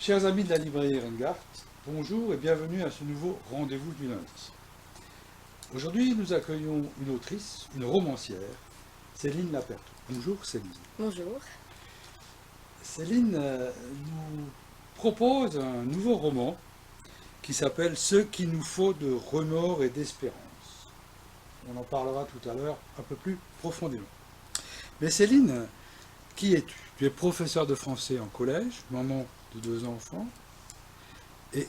Chers amis de la librairie Rengart, bonjour et bienvenue à ce nouveau rendez-vous du lundi. Aujourd'hui, nous accueillons une autrice, une romancière, Céline Lapertou. Bonjour Céline. Bonjour. Céline nous propose un nouveau roman qui s'appelle Ce qu'il nous faut de remords et d'espérance. On en parlera tout à l'heure un peu plus profondément. Mais Céline, qui es-tu? Tu es professeure de français en collège, maman de 2 enfants. Et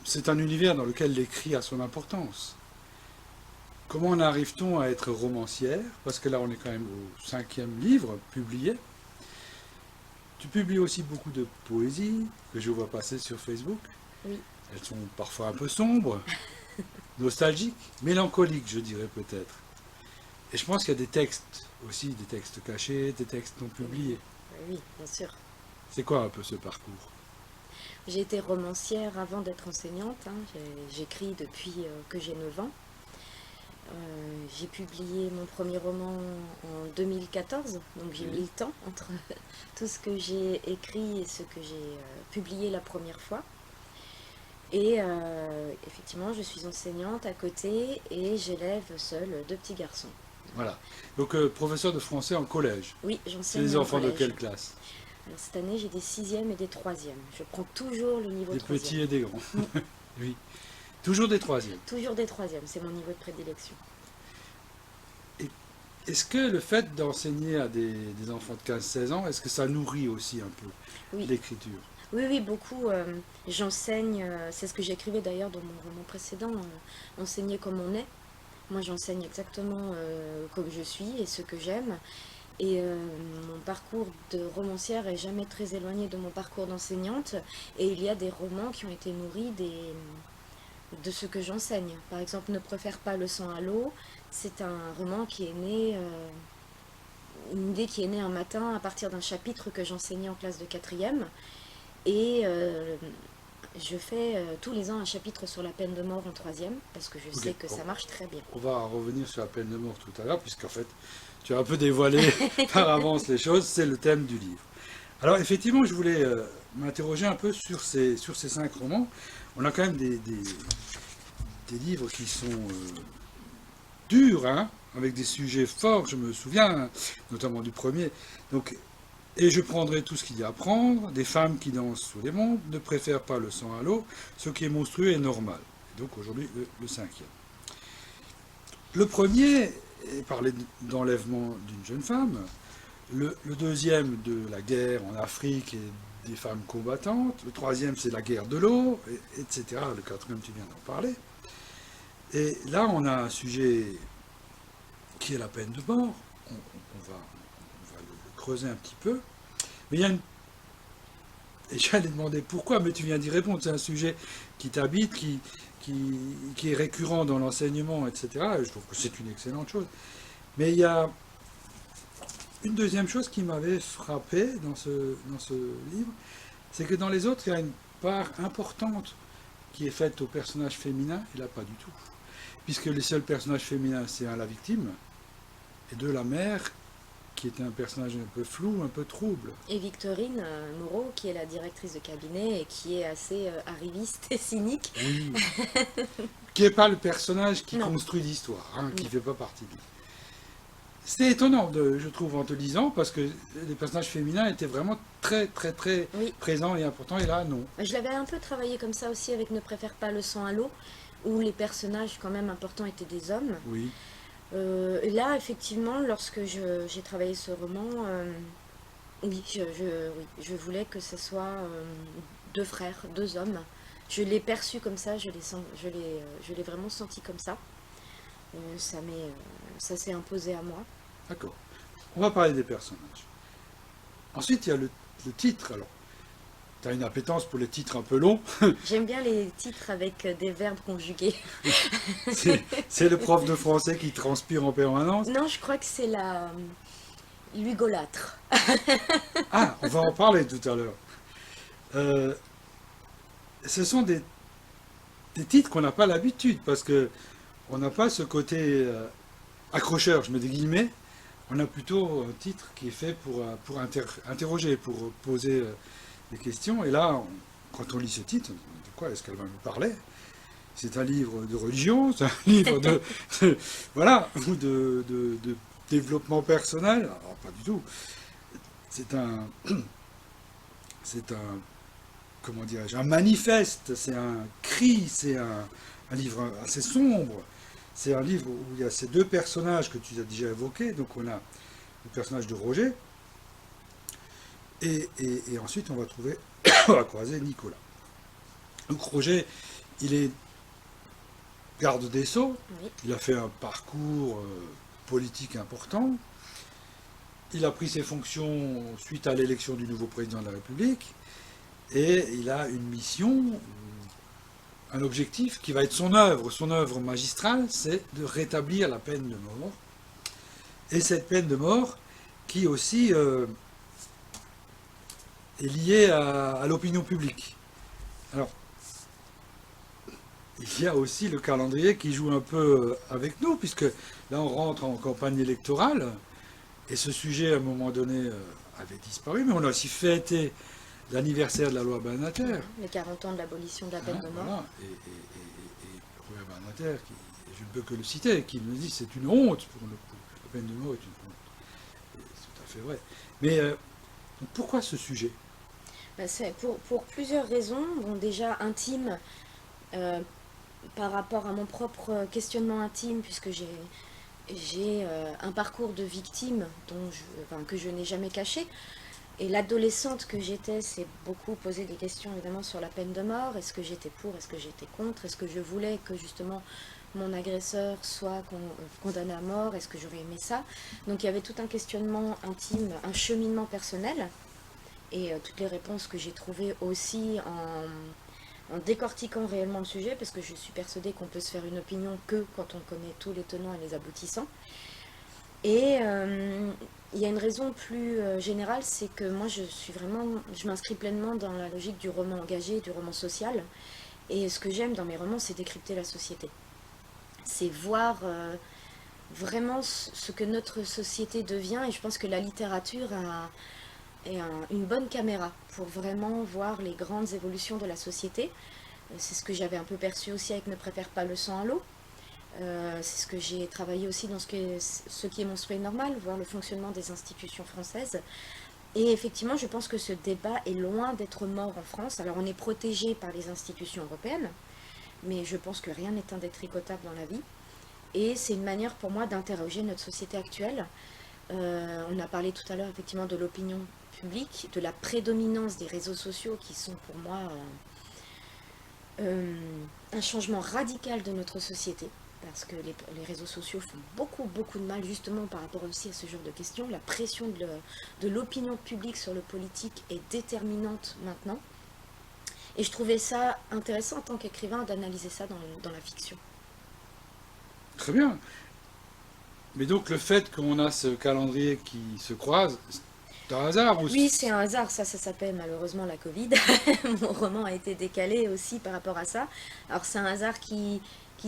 c'est un univers dans lequel l'écrit a son importance. Comment en arrive-t-on à être romancière? Parce que là, on est quand même au 5e livre publié. Tu publies aussi beaucoup de poésie que je vois passer sur Facebook. Oui. Elles sont parfois un peu sombres, nostalgiques, mélancoliques, je dirais peut-être. Et je pense qu'il y a des textes aussi, des textes cachés, des textes non publiés. Oui, bien sûr. C'est quoi un peu ce parcours? J'ai été romancière avant d'être enseignante. J'écris depuis que j'ai 9 ans. J'ai publié mon premier roman en 2014, donc j'ai mis le temps entre tout ce que j'ai écrit et ce que j'ai publié la première fois. Et effectivement, je suis enseignante à côté et j'élève seule 2 petits garçons. Voilà. Donc, professeur de français en collège. Oui, C'est j'enseigne les en enfants de collège. quelle classe? Alors, cette année, j'ai des 6e et des 3e. Je prends toujours le niveau Des 3e. petits et des grands. Oui. Toujours des 3e. Toujours des 3e, c'est mon niveau de prédilection. Est-ce que le fait d'enseigner à des enfants de 15-16 ans, est-ce que ça nourrit aussi un peu Oui, l'écriture? oui, beaucoup. J'enseigne, c'est ce que j'écrivais d'ailleurs dans mon roman précédent, enseigner comme on est. Moi, j'enseigne exactement comme je suis et ce que j'aime. Et mon parcours de romancière est jamais très éloigné de mon parcours d'enseignante. Et il y a des romans qui ont été nourris de ce que j'enseigne. Par exemple, Ne préfère pas le sang à l'eau. C'est un roman qui est né, une idée qui est née un matin à partir d'un chapitre que j'enseignais en classe de 4e. Et je fais tous les ans un chapitre sur la peine de mort en 3e, parce que je sais que ça marche très bien. On va revenir sur la peine de mort tout à l'heure, puisqu'en fait, tu as un peu dévoilé par avance les choses, c'est le thème du livre. Alors effectivement, je voulais m'interroger un peu sur ces 5 romans. On a quand même des livres qui sont durs, hein, avec des sujets forts, je me souviens, notamment du premier. Donc, et je prendrai tout ce qu'il y a à prendre, des femmes qui dansent sous les mondes, ne préfèrent pas le sang à l'eau, ce qui est monstrueux est normal. Et donc aujourd'hui, le 5e. Le premier parlait d'enlèvement d'une jeune femme, le 2e de la guerre en Afrique et des femmes combattantes, le 3e c'est la guerre de l'eau, etc. Le 4e, tu viens d'en parler. Et là, on a un sujet qui est la peine de mort. On va le creuser un petit peu. Mais il y a une... Et j'allais demander pourquoi, mais tu viens d'y répondre. C'est un sujet qui t'habite, qui est récurrent dans l'enseignement, etc. Et je trouve que c'est une excellente chose. Mais il y a une deuxième chose qui m'avait frappé dans ce livre, c'est que dans les autres, il y a une part importante qui est faite aux personnages féminins, et là pas du tout. Puisque les seuls personnages féminins, c'est la victime, et la mère, qui était un personnage un peu flou, un peu trouble. Et Victorine Moreau, qui est la directrice de cabinet et qui est assez arriviste et cynique. Oui. Qui n'est pas le personnage qui Non. construit l'histoire, hein, qui ne fait pas partie de... C'est étonnant, je trouve, en te lisant, parce que les personnages féminins étaient vraiment très, très, très Oui. présents et importants, et là, non. Je l'avais un peu travaillé comme ça aussi avec Ne préfère pas le sang à l'eau, où les personnages quand même importants étaient des hommes. Oui. Et là, effectivement, lorsque j'ai travaillé ce roman, oui, je voulais que ce soit 2 frères, 2 hommes. Je l'ai perçu comme ça, je l'ai vraiment senti comme ça. Ça s'est imposé à moi. D'accord. On va parler des personnages. Ensuite, il y a le titre. Alors, tu as une appétence pour les titres un peu longs. J'aime bien les titres avec des verbes conjugués. C'est le prof de français qui transpire en permanence. Non, je crois que c'est l'hugolâtre. Ah, on va en parler tout à l'heure. Ce sont des titres qu'on n'a pas l'habitude, parce que on n'a pas ce côté accrocheur, je mets des guillemets. On a plutôt un titre qui est fait pour interroger, pour poser les questions. Et là, quand on lit ce titre, on se dit, de quoi est-ce qu'elle va nous parler? C'est un livre de religion, c'est un livre voilà, ou de développement personnel. Alors, pas du tout. C'est un, c'est un, comment dirais-je, un manifeste, c'est un cri, c'est un livre assez sombre. C'est un livre où il y a ces deux personnages que tu as déjà évoqués. Donc on a le personnage de Roger, et ensuite on va trouver, on va croiser Nicolas. Donc Roger, il est garde des Sceaux, Oui. il a fait un parcours politique important. Il a pris ses fonctions suite à l'élection du nouveau président de la République, et il a une mission, un objectif qui va être son œuvre magistrale, c'est de rétablir la peine de mort. Et cette peine de mort qui aussi est liée à l'opinion publique. Alors, il y a aussi le calendrier qui joue un peu avec nous, puisque là on rentre en campagne électorale, et ce sujet à un moment donné avait disparu, mais on a aussi fêté l'anniversaire de la loi Badinter. Les 40 ans de l'abolition de la peine de mort. Voilà. Et Robert Badinter, je ne peux que le citer, qui me dit c'est une honte pour le coup. La peine de mort est une honte. Et c'est tout à fait vrai. Mais donc pourquoi ce sujet? C'est pour plusieurs raisons. Bon, déjà intime, par rapport à mon propre questionnement intime, puisque j'ai un parcours de victime que je n'ai jamais caché. Et l'adolescente que j'étais s'est beaucoup posé des questions évidemment sur la peine de mort. Est-ce que j'étais pour, est-ce que j'étais contre, est-ce que je voulais que justement mon agresseur soit condamné à mort, est-ce que j'aurais aimé ça? Donc il y avait tout un questionnement intime, un cheminement personnel, et toutes les réponses que j'ai trouvées aussi en décortiquant réellement le sujet, parce que je suis persuadée qu'on peut se faire une opinion que quand on connaît tous les tenants et les aboutissants. Et il y a une raison plus générale, c'est que moi je m'inscris pleinement dans la logique du roman engagé, du roman social. Et ce que j'aime dans mes romans, c'est décrypter la société. C'est voir vraiment ce que notre société devient. Et je pense que la littérature est une bonne caméra pour vraiment voir les grandes évolutions de la société. C'est ce que j'avais un peu perçu aussi avec Ne préfère pas le sang à l'eau. C'est ce que j'ai travaillé aussi dans ce qui est monstrueux et normal, voir le fonctionnement des institutions françaises. Et effectivement, je pense que ce débat est loin d'être mort en France. Alors on est protégé par les institutions européennes, mais je pense que rien n'est indétricotable dans la vie. Et c'est une manière pour moi d'interroger notre société actuelle. On a parlé tout à l'heure effectivement de l'opinion publique, de la prédominance des réseaux sociaux qui sont pour moi un changement radical de notre société. Parce que les réseaux sociaux font beaucoup de mal justement par rapport aussi à ce genre de questions. La pression de l'opinion publique sur le politique est déterminante maintenant. Et je trouvais ça intéressant en tant qu'écrivain d'analyser ça dans la fiction. Très bien. Mais donc le fait qu'on a ce calendrier qui se croise, c'est un hasard ou Oui, c'est un hasard, ça s'appelle malheureusement la Covid. Mon roman a été décalé aussi par rapport à ça. Alors c'est un hasard qui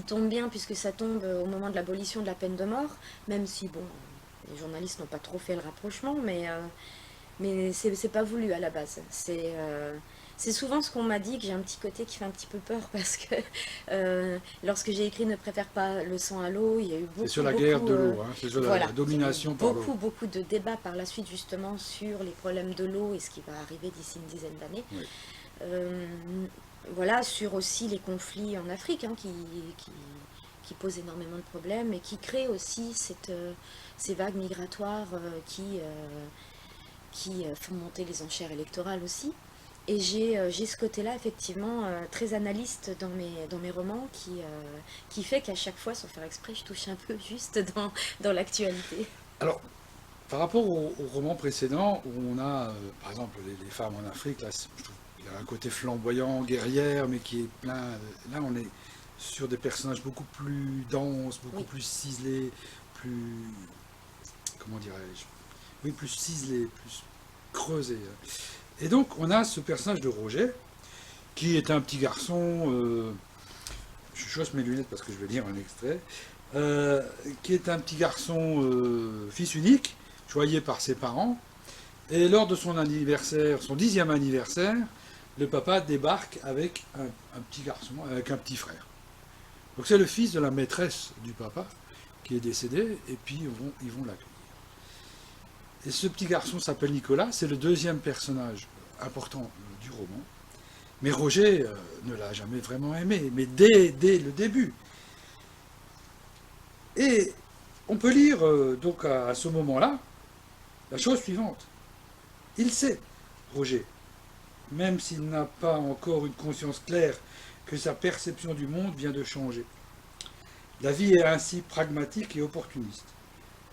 tombe bien puisque ça tombe au moment de l'abolition de la peine de mort, même si bon, les journalistes n'ont pas trop fait le rapprochement, mais c'est pas voulu à la base. C'est souvent ce qu'on m'a dit, que j'ai un petit côté qui fait un petit peu peur parce que lorsque j'ai écrit Ne préfère pas le sang à l'eau, il y a eu beaucoup... C'est sur la guerre de l'eau, hein, c'est sur voilà, la domination par l'eau. beaucoup de débats par la suite justement sur les problèmes de l'eau et ce qui va arriver d'ici une dizaine d'années. Oui. Voilà, sur aussi les conflits en Afrique hein, qui posent énormément de problèmes et qui créent aussi ces vagues migratoires qui font monter les enchères électorales aussi. Et j'ai ce côté-là, effectivement, très analyste dans mes romans, qui fait qu'à chaque fois, sans faire exprès, je touche un peu juste dans l'actualité. Alors, par rapport au roman précédent, où on a, par exemple, les femmes en Afrique, là, je trouve qu'il y a un côté flamboyant, guerrière, mais qui est plein... Là, on est sur des personnages beaucoup plus denses, beaucoup plus ciselés, plus... Comment dirais-je? Oui, plus ciselés, plus creusés. Et donc, on a ce personnage de Roger, qui est un petit garçon, je chausse mes lunettes parce que je vais lire un extrait, qui est un petit garçon fils unique, choyé par ses parents, Et lors de son anniversaire, son 10e anniversaire, le papa débarque avec un petit garçon, avec un petit frère. Donc c'est le fils de la maîtresse du papa qui est décédé, et puis ils vont l'accueillir. Et ce petit garçon s'appelle Nicolas, c'est le deuxième personnage important du roman. Mais Roger ne l'a jamais vraiment aimé, mais dès le début. Et on peut lire donc à ce moment-là la chose suivante. Il sait, Roger, même s'il n'a pas encore une conscience claire que sa perception du monde vient de changer. La vie est ainsi pragmatique et opportuniste,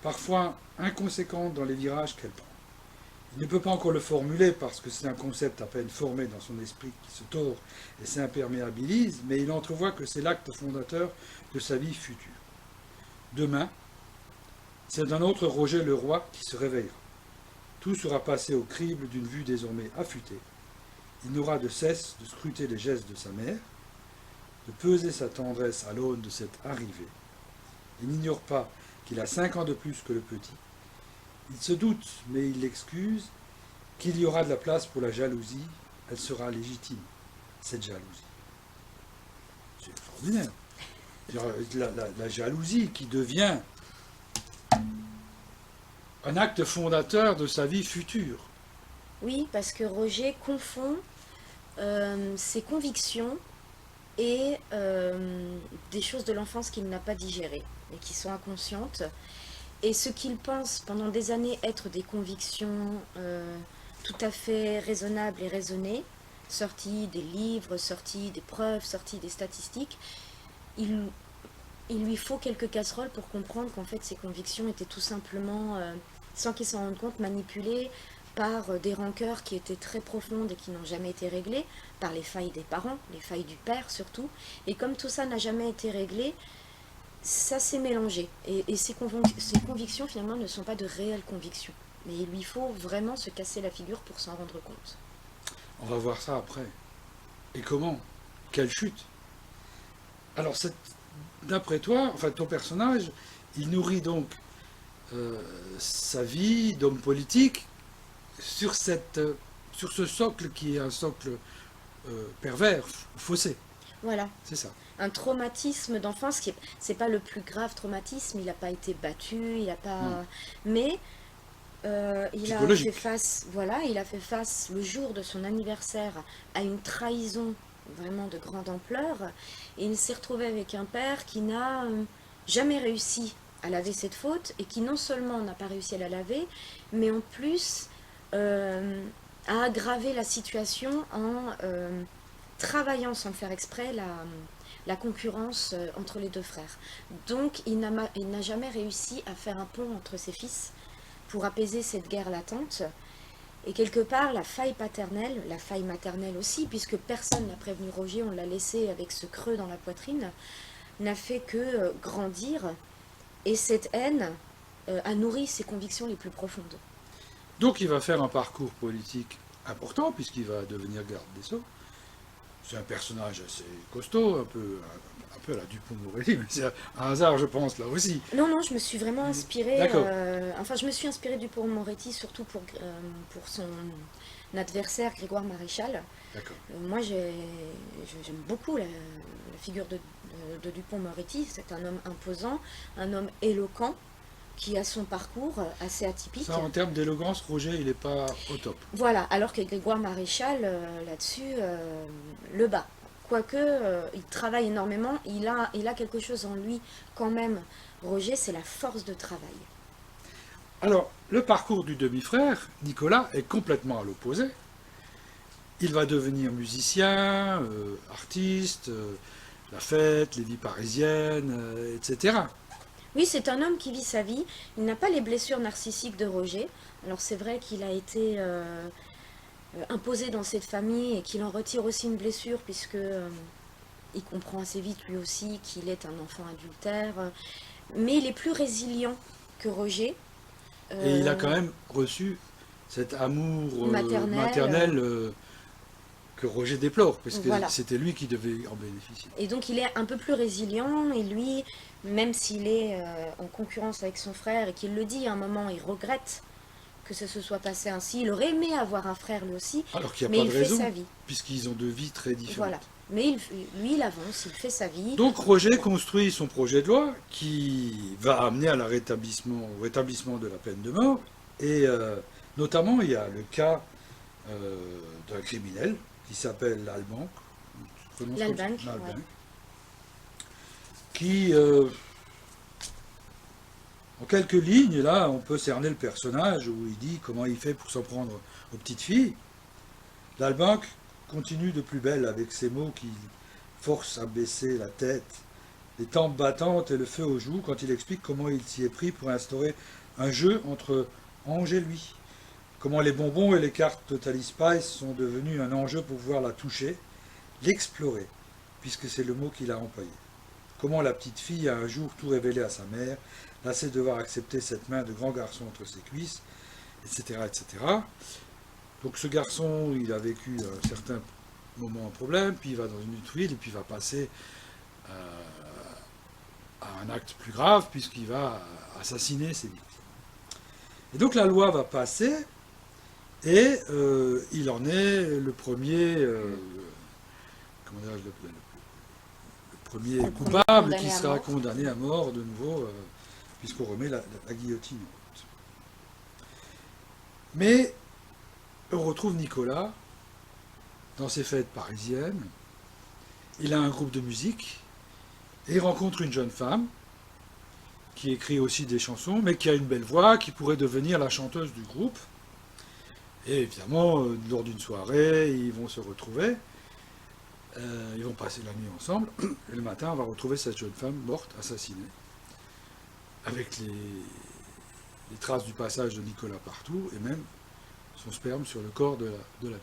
parfois inconséquente dans les virages qu'elle prend. Il ne peut pas encore le formuler parce que c'est un concept à peine formé dans son esprit qui se tord et s'imperméabilise, mais il entrevoit que c'est l'acte fondateur de sa vie future. Demain, c'est un autre Roger Leroy qui se réveillera. Tout sera passé au crible d'une vue désormais affûtée. Il n'aura de cesse de scruter les gestes de sa mère, de peser sa tendresse à l'aune de cette arrivée. Il n'ignore pas qu'il a 5 ans de plus que le petit. Il se doute, mais il l'excuse, qu'il y aura de la place pour la jalousie. Elle sera légitime, cette jalousie. C'est extraordinaire. La jalousie qui devient un acte fondateur de sa vie future. Oui, parce que Roger confond ses convictions et des choses de l'enfance qu'il n'a pas digérées et qui sont inconscientes. Et ce qu'il pense pendant des années être des convictions tout à fait raisonnables et raisonnées, sorties des livres, sorties des preuves, sorties des statistiques, il lui faut quelques casseroles pour comprendre qu'en fait ces convictions étaient tout simplement, sans qu'il s'en rende compte, manipulées par des rancœurs qui étaient très profondes et qui n'ont jamais été réglées, par les failles des parents, les failles du père surtout. Et comme tout ça n'a jamais été réglé, ça s'est mélangé. Et ces convictions finalement ne sont pas de réelles convictions. Mais il lui faut vraiment se casser la figure pour s'en rendre compte. On va voir ça après. Et comment? Quelle chute? Alors, d'après toi, enfin ton personnage, il nourrit donc sa vie d'homme politique sur ce socle qui est un socle pervers, faussé. Voilà. C'est ça. Un traumatisme d'enfance qui c'est pas le plus grave traumatisme, il n'a pas été battu, il a pas mais il a fait face, voilà, il a fait face le jour de son anniversaire à une trahison vraiment de grande ampleur, et il s'est retrouvé avec un père qui n'a jamais réussi à laver cette faute, et qui non seulement n'a pas réussi à la laver, mais en plus a aggravé la situation en travaillant sans le faire exprès la concurrence entre les deux frères. Donc il n'a jamais réussi à faire un pont entre ses fils pour apaiser cette guerre latente. Et quelque part, la faille paternelle, la faille maternelle aussi, puisque personne n'a prévenu Roger, on l'a laissé avec ce creux dans la poitrine, n'a fait que grandir. Et cette haine a nourri ses convictions les plus profondes. Donc il va faire un parcours politique important, puisqu'il va devenir garde des Sceaux. C'est un personnage assez costaud, un peu à la Dupond-Moretti, mais c'est un hasard, je pense, là aussi. Non, non, je me suis vraiment inspirée. Je me suis inspirée du Dupond-Moretti surtout pour son adversaire Grégoire Maréchal. Moi, j'aime beaucoup la figure de Dupond-Moretti. C'est un homme imposant, un homme éloquent, qui a son parcours assez atypique. Ça, en termes d'éloquence, Roger, il n'est pas au top. Voilà, alors que Grégoire Maréchal, là-dessus, le bat. Quoique, il travaille énormément, il a quelque chose en lui quand même. Roger, c'est la force de travail. Alors, le parcours du demi-frère, Nicolas, est complètement à l'opposé. Il va devenir musicien, artiste, la fête, les vies parisiennes, etc. Oui, c'est un homme qui vit sa vie. Il n'a pas les blessures narcissiques de Roger. Alors c'est vrai qu'il a été imposé dans cette famille et qu'il en retire aussi une blessure puisque il comprend assez vite lui aussi qu'il est un enfant adultère. Mais il est plus résilient que Roger. Et il a quand même reçu cet amour maternel que Roger déplore, parce que c'était lui qui devait en bénéficier. Et donc il est un peu plus résilient, et lui, même s'il est en concurrence avec son frère, et qu'il le dit à un moment, il regrette que ça se soit passé ainsi. Il aurait aimé avoir un frère lui aussi, Alors qu'il n'y mais a pas il de fait raison, sa vie. puisqu'ils ont deux vies très différentes. Voilà. Mais lui, il avance, il fait sa vie. Donc Roger construit son projet de loi qui va amener à au rétablissement de la peine de mort. Et notamment, il y a le cas d'un criminel qui s'appelle Lalbenque, Lalbenque, ouais. Qui, en quelques lignes, là, on peut cerner le personnage où il dit comment il fait pour s'en prendre aux petites filles. Lalbenque continue de plus belle avec ces mots qui forcent à baisser la tête, les tempes battantes et le feu aux joues quand il explique comment il s'y est pris pour instaurer un jeu entre Ange et lui. Comment les bonbons et les cartes Totally Spice sont devenus un enjeu pour pouvoir la toucher, l'explorer, puisque c'est le mot qu'il a employé. Comment la petite fille a un jour tout révélé à sa mère, lassée de devoir accepter cette main de grand garçon entre ses cuisses, etc., etc. Donc ce garçon, il a vécu un certain moment un problème, puis il va dans une tuile, et puis il va passer à un acte plus grave, puisqu'il va assassiner ses victimes. Et donc la loi va passer, et il en est le premier, comment dirais-je, le premier coupable qui sera condamné à mort de nouveau, puisqu'on remet la guillotine en route. Mais on retrouve Nicolas dans ses fêtes parisiennes. Il a un groupe de musique et il rencontre une jeune femme qui écrit aussi des chansons, mais qui a une belle voix, qui pourrait devenir la chanteuse du groupe. Et évidemment, lors d'une soirée, ils vont se retrouver. Ils vont passer la nuit ensemble. Et le matin, on va retrouver cette jeune femme morte, assassinée, avec les traces du passage de Nicolas partout, et même son sperme sur le corps de la victime.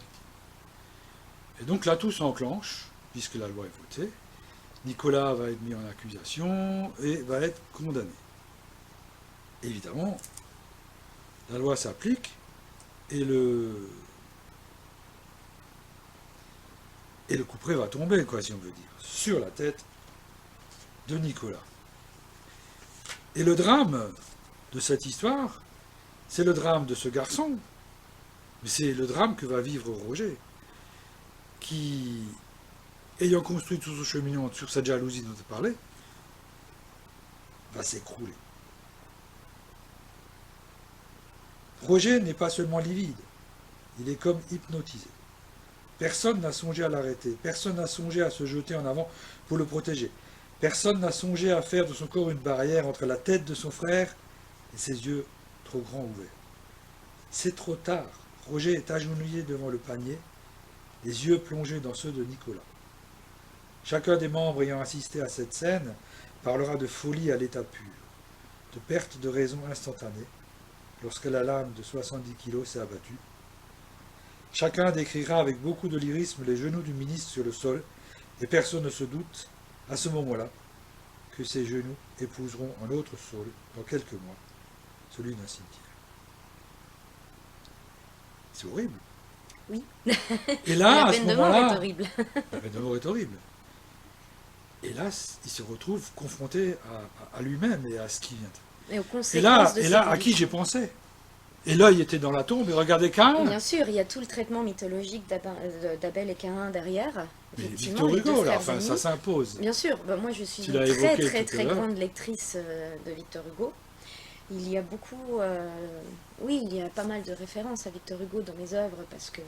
Et donc là, tout s'enclenche, puisque la loi est votée. Nicolas va être mis en accusation et va être condamné. Évidemment, la loi s'applique et le couperet va tomber, quoi, si on veut dire, sur la tête de Nicolas. Et le drame de cette histoire, c'est le drame de ce garçon, mais c'est le drame que va vivre Roger, qui, ayant construit tout son cheminement sur cette jalousie dont on parlait, va s'écrouler. Roger n'est pas seulement livide, il est comme hypnotisé. Personne n'a songé à l'arrêter, personne n'a songé à se jeter en avant pour le protéger. Personne n'a songé à faire de son corps une barrière entre la tête de son frère et ses yeux trop grands ouverts. C'est trop tard. Roger est agenouillé devant le panier, les yeux plongés dans ceux de Nicolas. Chacun des membres ayant assisté à cette scène parlera de folie à l'état pur, de perte de raison instantanée, lorsque la lame de 70 kilos s'est abattue. Chacun décrira avec beaucoup de lyrisme les genoux du ministre sur le sol, et personne ne se doute, à ce moment-là, que ces genoux épouseront un autre sol dans quelques mois, celui d'un cimetière. C'est horrible. Oui. Et là, la peine de mort est horrible. La peine de mort est horrible. Et là, il se retrouve confronté à lui-même et à ce qui vient. Et aux conséquences et là à qui j'ai pensé. Et là, il était dans la tombe, et regardez Caïn. Bien sûr, il y a tout le traitement mythologique d'Abel et Caïn derrière. Mais Victor Hugo, là, enfin, ça s'impose. Bien sûr, moi je suis une très grande lectrice de Victor Hugo. Il y a beaucoup, oui, il y a pas mal de références à Victor Hugo dans mes œuvres parce que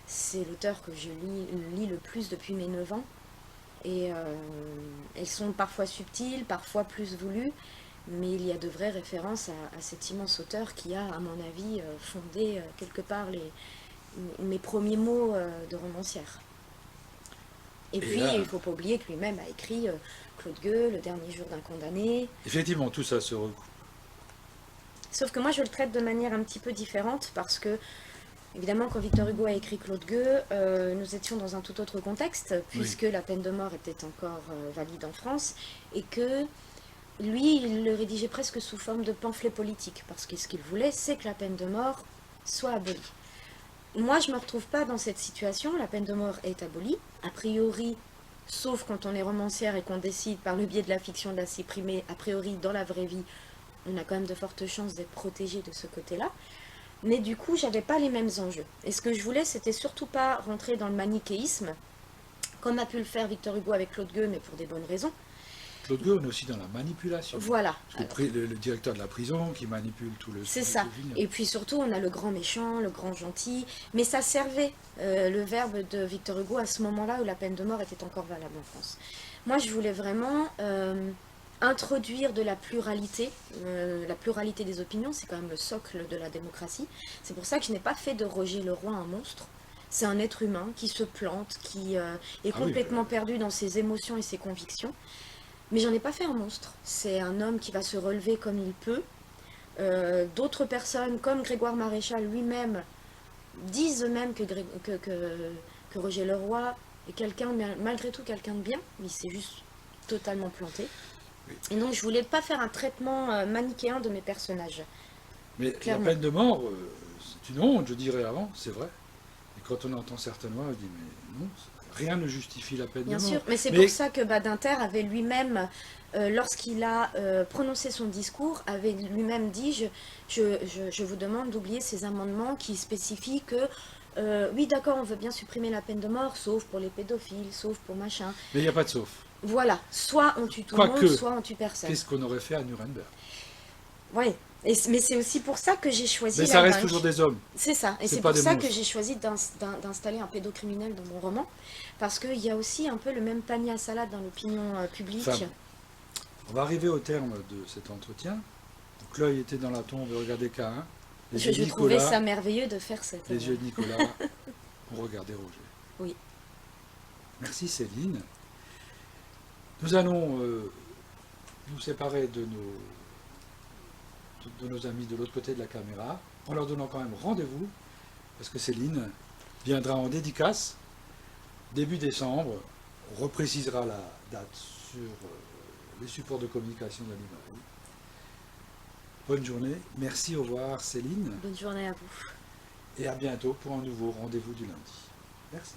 c'est l'auteur que je lis le plus depuis mes 9 ans. Et elles sont parfois subtiles, parfois plus voulues, mais il y a de vraies références à cet immense auteur qui a, à mon avis, fondé quelque part mes premiers mots de romancière. Et puis, il ne faut pas oublier que lui-même a écrit Claude Gueux, Le dernier jour d'un condamné. Effectivement, tout ça se recoupe. Sauf que moi, je le traite de manière un petit peu différente parce que, évidemment, quand Victor Hugo a écrit Claude Gueux, nous étions dans un tout autre contexte, puisque la peine de mort était encore valide en France, et que lui, il le rédigeait presque sous forme de pamphlet politique, parce que ce qu'il voulait, c'est que la peine de mort soit abolie. Moi, je ne me retrouve pas dans cette situation, la peine de mort est abolie, a priori, sauf quand on est romancière et qu'on décide par le biais de la fiction de la supprimer, a priori, dans la vraie vie, on a quand même de fortes chances d'être protégé de ce côté-là. Mais du coup, j'avais pas les mêmes enjeux. Et ce que je voulais, c'était surtout pas rentrer dans le manichéisme, comme a pu le faire Victor Hugo avec Claude Gueux, mais pour des bonnes raisons. Claude Gueux, on est aussi dans la manipulation. Voilà. Parce que le directeur de la prison qui manipule tout le... C'est ça. Et puis surtout, on a le grand méchant, le grand gentil. Mais ça servait, le verbe de Victor Hugo, à ce moment-là où la peine de mort était encore valable en France. Moi, je voulais vraiment introduire de la pluralité des opinions. C'est quand même le socle de la démocratie. C'est pour ça que je n'ai pas fait de Roger Leroy un monstre. C'est un être humain qui se plante, qui est complètement perdu dans ses émotions et ses convictions. Mais j'en ai pas fait un monstre. C'est un homme qui va se relever comme il peut. D'autres personnes, comme Grégoire Maréchal lui-même, disent eux-mêmes que Roger Leroy est quelqu'un, malgré tout quelqu'un de bien, mais il s'est juste totalement planté. Oui. Et donc je voulais pas faire un traitement manichéen de mes personnages. Mais Clairement. la peine de mort, c'est une honte, je dirais avant, c'est vrai. Et quand on entend certaines voix, on dit, mais non, rien ne justifie la peine Bien de mort. sûr, mais c'est pour ça que Badinter avait lui-même, lorsqu'il a prononcé son discours, avait lui-même dit je vous demande d'oublier ces amendements qui spécifient que, oui d'accord, on veut bien supprimer la peine de mort, sauf pour les pédophiles, sauf pour machin. Mais il n'y a pas de sauf. Voilà, soit on tue tout le monde, soit on tue personne. Qu'est-ce qu'on aurait fait à Nuremberg? Oui, mais c'est aussi pour ça que j'ai choisi Mais ça reste toujours des hommes. C'est ça, et c'est pour ça que j'ai choisi d'installer un pédocriminel dans mon roman, parce qu'il y a aussi un peu le même panier à salade dans l'opinion publique. Enfin, on va arriver au terme de cet entretien. Donc l'œil était dans la tombe, regardez Caïn. Je trouvais ça merveilleux de faire cette... Les yeux de Nicolas ont regardé Roger. Oui. Merci Céline. Nous allons nous séparer de nos amis de l'autre côté de la caméra, en leur donnant quand même rendez-vous, parce que Céline viendra en dédicace début décembre. On reprécisera la date sur les supports de communication de la librairie. Bonne journée, merci, au revoir Céline. Bonne journée à vous. Et à bientôt pour un nouveau rendez-vous du lundi. Merci.